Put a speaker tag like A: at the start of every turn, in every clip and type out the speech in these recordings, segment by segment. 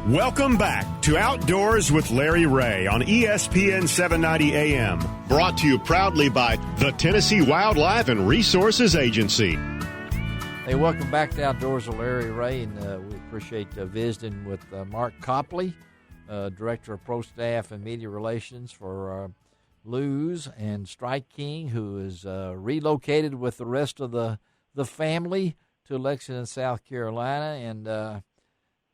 A: Welcome back to Outdoors with Larry Ray on ESPN 790 AM. Brought to you proudly by the Tennessee Wildlife and Resources Agency.
B: Hey, welcome back to Outdoors with Larry Ray, and we appreciate visiting with Mark Copley, Director of Pro Staff and Media Relations for Luz, and Strike King, who is relocated with the rest of the family to Lexington, South Carolina. And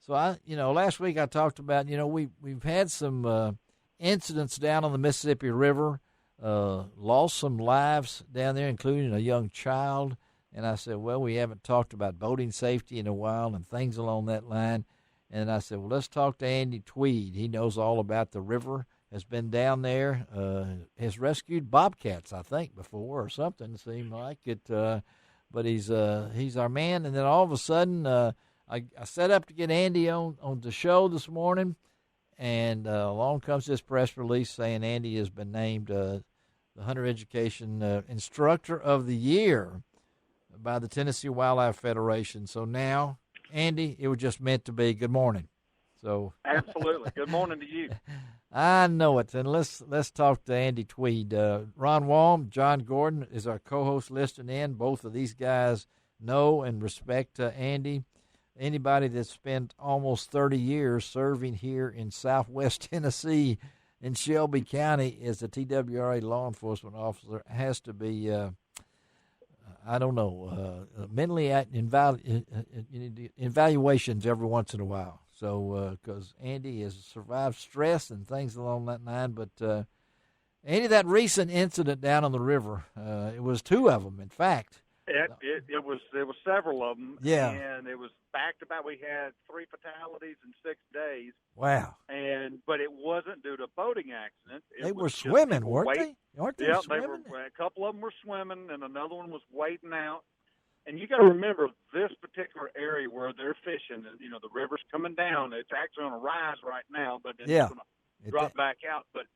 B: so last week I talked about, we've had some incidents down on the Mississippi River, lost some lives down there, including a young child. And I said, well, we haven't talked about boating safety in a while and things along that line. And I said, well, let's talk to Andy Tweed. He knows all about the river, has been down there, has rescued bobcats, I think, before or something, it seemed like it. But he's our man. And then all of a sudden, I set up to get Andy on the show this morning, and along comes this press release saying Andy has been named the Hunter Education Instructor of the Year by the Tennessee Wildlife Federation. So now, Andy, it was just meant to be. Good morning. So
C: absolutely. Good morning to you.
B: I know it. And let's talk to Andy Tweed. Ron Walm, John Gordon is our co-host listening in. Both of these guys know and respect Andy. Anybody that's spent almost 30 years serving here in southwest Tennessee in Shelby County as a TWRA law enforcement officer has to be, mentally evaluations every once in a while. So, because Andy has survived stress and things along that line. But, Andy, that recent incident down on the river, it was two of them, in fact.
C: It was several of them.
B: Yeah.
C: And it was back to back. We had 3 fatalities in 6 days.
B: Wow.
C: But it wasn't due to boating accident.
B: They were swimming, weren't they? Aren't they swimming?
C: A couple of them were swimming, and another one was wading out. And you got to remember this particular area where they're fishing. The river's coming down. It's actually on a rise right now, but it's going to drop back out. But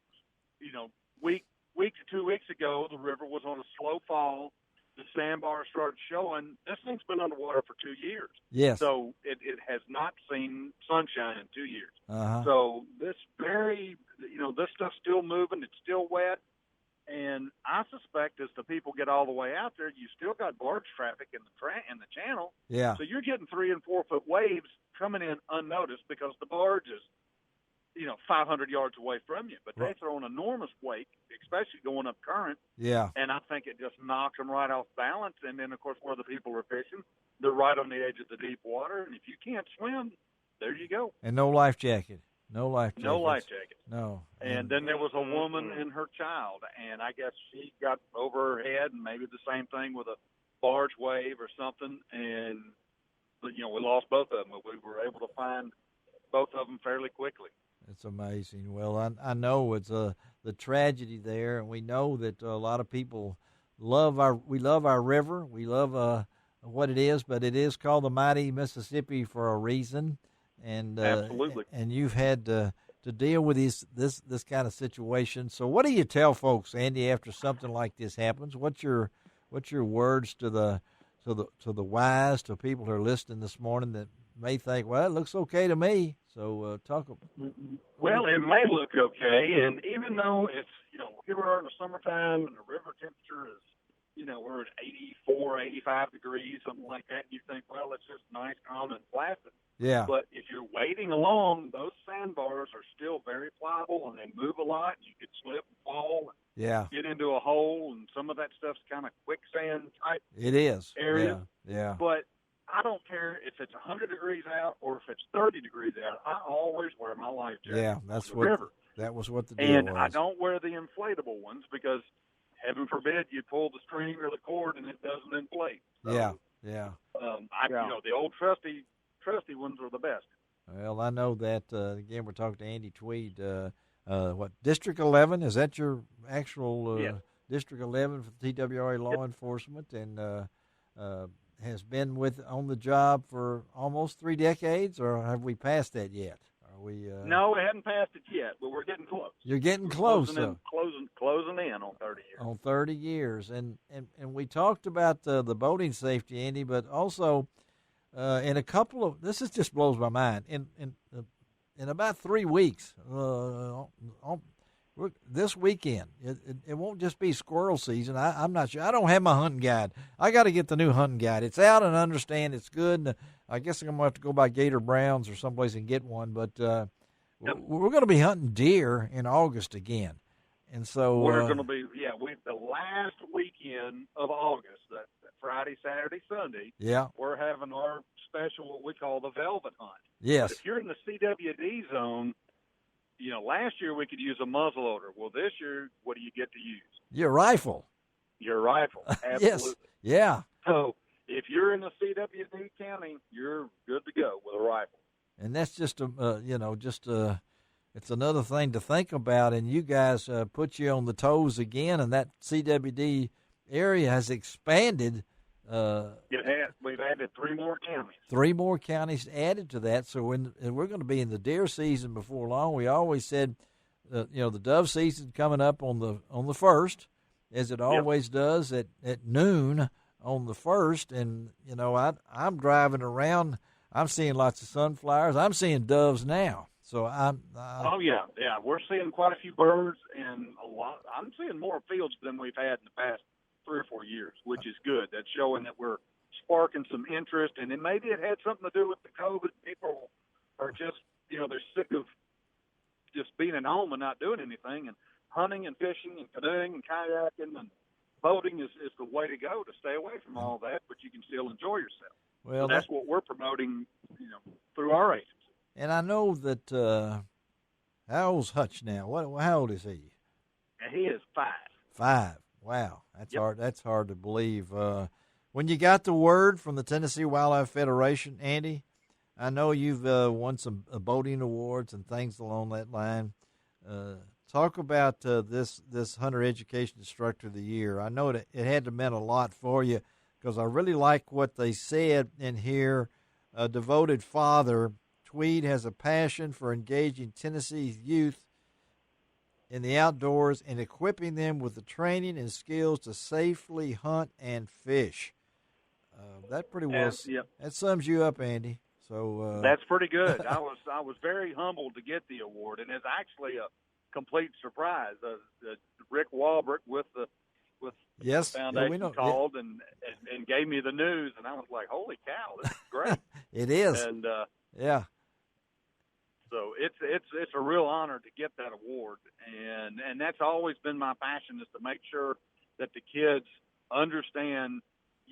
C: week to 2 weeks ago, the river was on a slow fall. The sandbars started showing. This thing's been underwater for 2 years.
B: Yes.
C: So it has not seen sunshine in 2 years.
B: Uh-huh.
C: So this this stuff's still moving. It's still wet. And I suspect as the people get all the way out there, you still got barge traffic in the channel.
B: Yeah.
C: So you're getting 3 and 4 foot waves coming in unnoticed because the barge is, 500 yards away from you. But they throw an enormous wake, especially going up current.
B: Yeah.
C: And I think it just knocks them right off balance. And then, of course, where the people are fishing, they're right on the edge of the deep water. And if you can't swim, there you go.
B: And no life jacket. No life jacket.
C: No life jacket.
B: No.
C: And then there was a woman and her child. And I guess she got over her head, and maybe the same thing with a barge wave or something. And, we lost both of them. We were able to find both of them fairly quickly.
B: It's amazing. Well, I know it's the tragedy there, and we know that a lot of people love our river. We love what it is, but it is called the mighty Mississippi for a reason. And
C: absolutely.
B: And you've had to deal with this kind of situation. So, what do you tell folks, Andy, after something like this happens? What's your words to the wise, to people who are listening this morning that may think, well, it looks okay to me. So talk.
C: Well, it may look okay, and even though it's here we are in the summertime and the river temperature is we're at 84, 85 degrees, something like that, and you think, well, it's just nice, calm, and placid.
B: Yeah.
C: But if you're wading along, those sandbars are still very pliable, and they move a lot. You could slip and fall and get into a hole, and some of that stuff's kind of quicksand type.
B: It is.
C: Area.
B: Yeah.
C: But I don't care if it's 100 degrees out or if it's 30 degrees out. I always wear my life jacket.
B: Yeah, that was what the deal
C: and
B: was.
C: I don't wear the inflatable ones because, heaven forbid, you pull the string or the cord and it doesn't inflate. So,
B: yeah.
C: The old trusty ones are the best.
B: Well, I know that. Again, we're talking to Andy Tweed. District 11? Is that your actual District 11 for TWRA law enforcement? And has been on the job for almost 3 decades, or have we passed that yet? Are we?
C: No, we haven't passed it yet, but we're getting close.
B: You're getting close.
C: Closing in on 30 years.
B: On 30 years, and we talked about the boating safety, Andy, but also in a couple of this just blows my mind. In in about 3 weeks. This weekend, it won't just be squirrel season. I'm not sure. I don't have my hunting guide. I got to get the new hunting guide. It's out and understand it's good. And I guess I'm going to have to go by Gator Browns or someplace and get one. But we're going to be hunting deer in August again. And so
C: we're going to be, the last weekend of August, that Friday, Saturday, Sunday.
B: Yeah.
C: We're having our special, what we call the velvet hunt.
B: Yes.
C: But if you're in the CWD zone, last year we could use a muzzleloader. Well, this year, what do you get to use?
B: Your rifle.
C: Your rifle. Absolutely.
B: Yes. Yeah.
C: So if you're in the CWD county, you're good to go with a rifle.
B: And that's just it's another thing to think about. And you guys put you on the toes again, and that CWD area has expanded.
C: It has. We've added 3 more counties. 3
B: more counties added to that. So we're going to be in the deer season before long. We always said, the dove season coming up on the 1st, as it always does at noon on the 1st. And I'm driving around. I'm seeing lots of sunflowers. I'm seeing doves now. So we're seeing quite a few birds and a lot. I'm seeing more fields than we've had in the past 3 or 4 years, which is good. That's showing that we're sparking some interest, and then maybe it had something to do with the COVID. People are just, they're sick of just being at home and not doing anything, and hunting and fishing and canoeing and kayaking and boating is the way to go to stay away from all that, but you can still enjoy yourself. Well, so that's what we're promoting, through our agency. And I know that, how old's Hutch now? How old is he?
C: He is 5.
B: 5. Wow, that's hard. That's hard to believe. When you got the word from the Tennessee Wildlife Federation, Andy, I know you've won some boating awards and things along that line. Talk about this Hunter Education Instructor of the Year. I know that it had to mean a lot for you because I really like what they said in here. A devoted father, Tweed has a passion for engaging Tennessee's youth in the outdoors and equipping them with the training and skills to safely hunt and fish. That pretty well that sums you up, Andy. So
C: that's pretty good. I was very humbled to get the award, and it's actually a complete surprise. Rick Walbert with the foundation called and gave me the news, and I was like, "Holy cow, this is great!"
B: It is,
C: and
D: So it's a real honor to get that award, and that's always been my passion, is to make sure that the kids understand.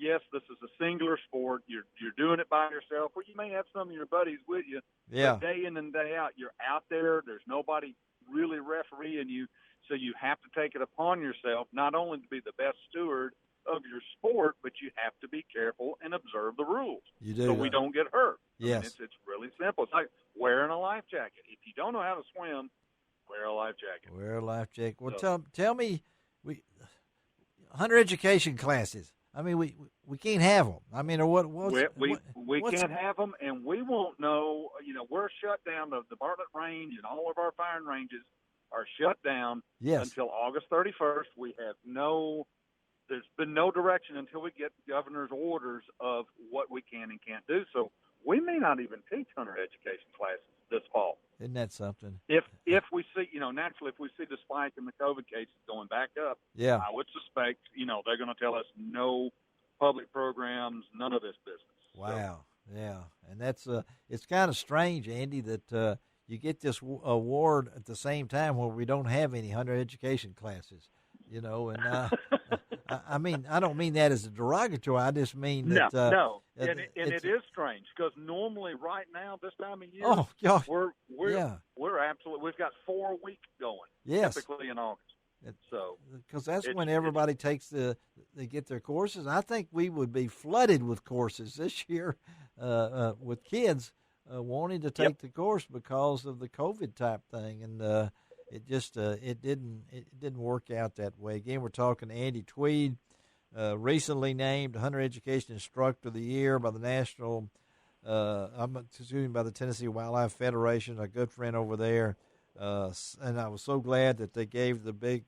D: Yes, this is a singular sport. You're doing it by yourself, or you may have some of your buddies with you.
B: Yeah.
D: But day in and day out, you're out there. There's nobody really refereeing you, so you have to take it upon yourself not only to be the best steward of your sport, but you have to be careful and observe the rules.
B: You do,
D: so we don't get hurt.
B: Yes.
D: I mean, it's really simple. It's like wearing a life jacket. If you don't know how to swim, wear a life jacket.
B: Wear a life jacket. Well, tell me, hunter education classes. I mean, we can't have them. I mean, or what?
D: We can't have them, and we won't know. You know, we're shut down. The Bartlett Range and all of our firing ranges are shut down until August 31st. We have there's been no direction until we get the governor's orders of what we can and can't do. So we may not even teach hunter education classes this fall.
B: Isn't that something?
D: If we see, naturally, if we see the spike in the COVID cases going back up, I would suspect, they're going to tell us no public programs, none of this business.
B: Wow. So. Yeah. And that's, it's kind of strange, Andy, that you get this award at the same time where we don't have any hunter education classes, and I mean, I don't mean that as a derogatory. I just mean that.
D: No. And it is strange because normally right now, this time of year, we're absolutely, we've got 4 weeks going, typically in August.
B: Because that's when everybody they get their courses. I think we would be flooded with courses this year with kids wanting to take the course because of the COVID type thing. And it just it didn't work out that way. Again, we're talking to Andy Tweed, recently named Hunter Education Instructor of the Year by the by the Tennessee Wildlife Federation, a good friend over there. And I was so glad that they gave the big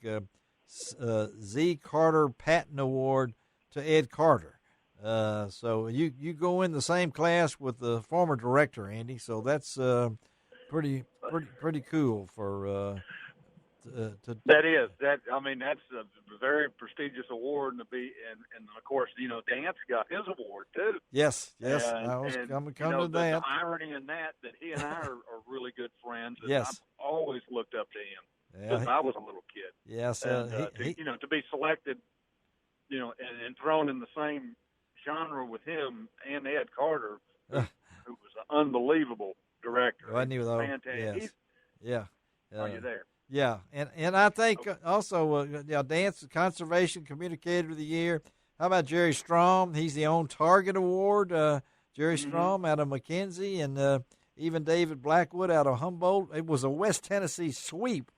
B: Z. Carter Patton Award to Ed Carter. So you go in the same class with the former director, Andy. So that's pretty pretty cool for.
C: That's a very prestigious award, and of course, Dance got his award too.
B: Yes, I was coming to that.
C: The irony in that he and I are really good friends. And
B: yes,
C: I've always looked up to him since I was a little kid.
B: Yes,
C: to be selected, and thrown in the same genre with him and Ed Carter, who was an unbelievable director.
B: Wasn't he, though?
C: Fantastic.
B: Yes.
C: Are you there?
B: Yeah, and I think also Dance Conservation Communicator of the Year. How about Jerry Strom? He's the On Target Award. Jerry Strom out of McKenzie, and even David Blackwood out of Humboldt. It was a West Tennessee sweep,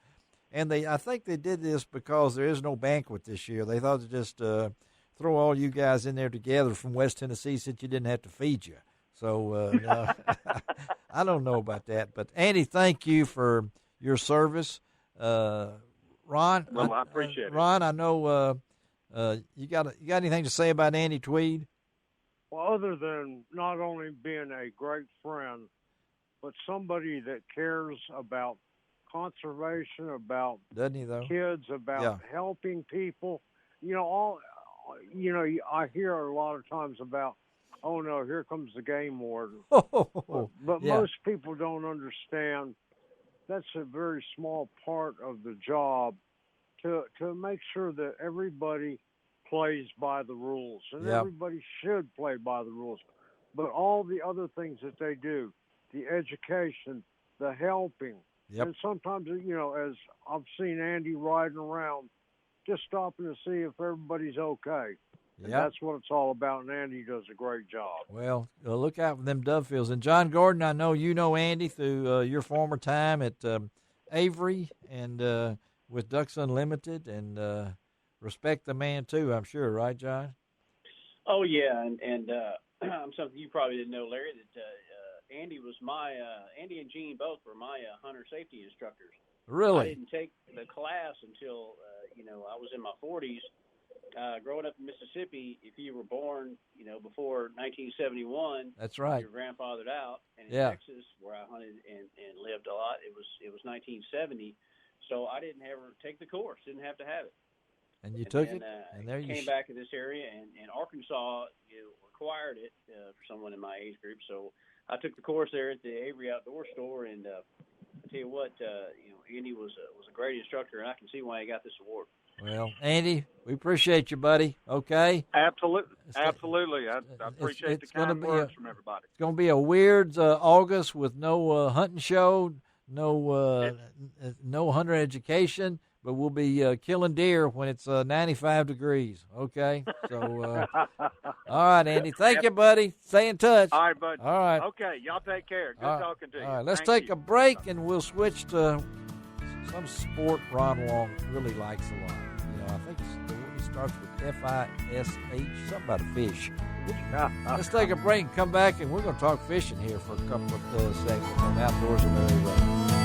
B: and I think they did this because there is no banquet this year. They thought to just throw all you guys in there together from West Tennessee since you didn't have to feed you. So I don't know about that, but Andy, thank you for your service. Ron,
C: I appreciate it.
B: Ron, I know you got anything to say about Andy Tweed?
E: Well, other than not only being a great friend, but somebody that cares about conservation, about
B: doesn't he though?
E: Kids, about helping people. I hear a lot of times about, oh no, here comes the game warden. But most people don't understand. That's a very small part of the job to make sure that everybody plays by the rules. And everybody should play by the rules. But all the other things that they do, the education, the helping, and sometimes, as I've seen Andy riding around, just stopping to see if everybody's okay. And that's what it's all about, and Andy does a great job.
B: Well, look out for them Dovefields. And John Gordon, I know you know Andy through your former time at Avery and with Ducks Unlimited, and respect the man too, I'm sure, right, John?
F: Oh, yeah, and something you probably didn't know, Larry, that Andy was Andy and Gene both were my hunter safety instructors.
B: Really?
F: I didn't take the class until, I was in my 40s. Growing up in Mississippi, if you were born, before 1971,
B: that's right.
F: You're grandfathered out. And in Texas, where I hunted and lived a lot, it was 1970. So I didn't ever take the course. Didn't have to have it.
B: And you took it. And there you
F: came back to this area, and Arkansas required it for someone in my age group. So I took the course there at the Avery Outdoor Store, and I tell you what, Andy was a great instructor, and I can see why he got this award.
B: Well, Andy, we appreciate you, buddy. Okay?
C: Absolutely. I appreciate the kind words from everybody.
B: It's going to be a weird August with no hunting show, no hunter education, but we'll be killing deer when it's 95 degrees. Okay? So, all right, Andy. Thank you, buddy. Stay in touch.
C: All right, bud.
B: All right.
C: Okay, y'all take care. Good talking to you.
B: All right, let's take a break, and we'll switch to some sport Ron Long really likes a lot. I think it starts with F-I-S-H, something about a fish. Let's take a break and come back, and we're going to talk fishing here for a couple of seconds on Outdoors with Larry Ray.